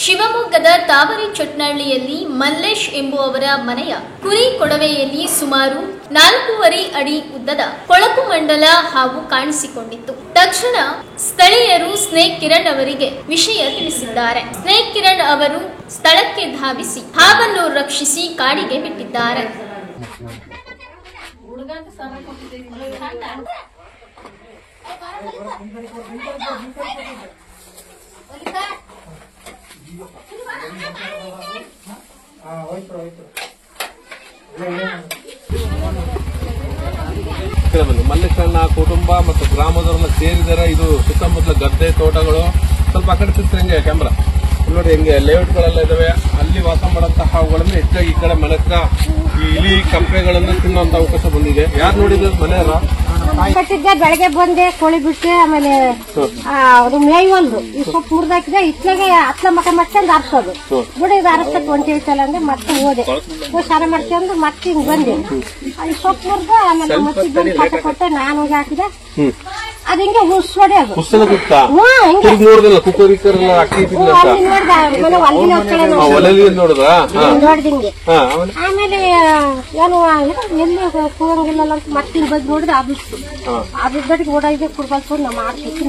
ಶಿವಮೊಗ್ಗದ ತಾವರಿ ಚಟ್ನಹಳ್ಳಿಯಲ್ಲಿ ಮಲ್ಲೇಶ್ ಎಂಬುವವರ ಮನೆಯ ಕುರಿ ಕೊಡವೆಯಲ್ಲಿ ಸುಮಾರು 4.5 ಅಡಿ ಉದ್ದದ ಕೊಳಕು ಮಂಡಲ ಹಾವು ಕಾಣಿಸಿಕೊಂಡಿತ್ತು. ತಕ್ಷಣ ಸ್ಥಳೀಯರು ಸ್ನೇಕ್ ಕಿರಣ್ ಅವರಿಗೆ ವಿಷಯ ತಿಳಿಸಿದ್ದಾರೆ. ಸ್ನೇಕ್ ಕಿರಣ್ ಅವರು ಸ್ಥಳಕ್ಕೆ ಧಾವಿಸಿ ಹಾವನ್ನು ರಕ್ಷಿಸಿ ಕಾಡಿಗೆ ಬಿಟ್ಟಿದ್ದಾರೆ. ಮಲ್ಲೇಶಣ್ಣ ಕುಟುಂಬ ಮತ್ತು ಗ್ರಾಮದವರೆಲ್ಲ ಸೇರಿದರೆ ಇದು ಸುತ್ತಮುತ್ತಲ ಗದ್ದೆ ತೋಟಗಳು ಸ್ವಲ್ಪ ಆ ಕಡೆ ಚಿತ್ರಂಗೆ ಕ್ಯಾಮ್ರಾ ನೋಡಿ ಹೆಂಗೆ ಲೇಔಟ್ಗಳೆಲ್ಲ ಇದಾವೆ. ಅಲ್ಲಿ ವಾಸ ಮಾಡುವಂತಹ ಹಾವುಗಳನ್ನು ಹೆಚ್ಚಾಗಿ ಈ ಕಡೆ ಮನೆ ಹತ್ರ ಈ ಇಲಿ ಕಂಪೆಗಳನ್ನು ತಿನ್ನುವಂತ ಅವಕಾಶ ಬಂದಿದೆ. ಯಾರು ನೋಡಿದ್ರು ಮನೆಯಲ್ಲ ಕಟ್ಟಿದ್ದೆ ಬೆಳಗ್ಗೆ ಬಂದೆ ಕೋಳಿ ಬಿಟ್ಟೆ ಆಮೇಲೆ ಅದು ಮೇಯ್ ಒಂದು ಈ ಸೊಪ್ಪು ಮುರಿದಾಕಿದೆ ಇತ್ಲಾಗೆ ಹತ್ಲ ಮಕ ಮಾಡ್ಕೊಂಡು ಆರಿಸೋದು ಬಿಡಿ ಇದು ಆರಿಸ್ತಕ್ಕೆ ಹೊಂಟಿರ್ತಲ್ಲ ಅಂದ್ರೆ ಮತ್ತೆ ಹೋದೆ ಸ್ನಾನ ಮಾಡ್ಕೊಂಡು ಮತ್ತೆ ಹಿಂಗ್ ಬಂದೆ ಈ ಸೊಪ್ಪು ಮುರಿದ ಆಮೇಲೆ ಮತ್ತೆ ಪಾಠ ಕೊಟ್ಟೆ ನಾನು ಹೋಗಿ ಹಾಕಿದೆ ಅದ್ ಹಿಂಗೆ ಹುಸ್ಸೋಡೆ ಅದು ನೋಡ್ದಿಂಗೆ ಆಮೇಲೆ ಏನು ಎಲ್ಲಿ ಕೂರಂಗಿಲ್ಲ ಅಂತ ಮತ್ತೆ ಬಂದು ನೋಡಿದ್ರೆ ಆಬಿಸ್ತು ಆಬಿದ್ದಕ್ಕೆ ಓಡಾಡಿದೆ ಕುಡ್ಬಾರ್ದು ನಮ್ಮ ಮಾಡ್ತಿತ್ತು.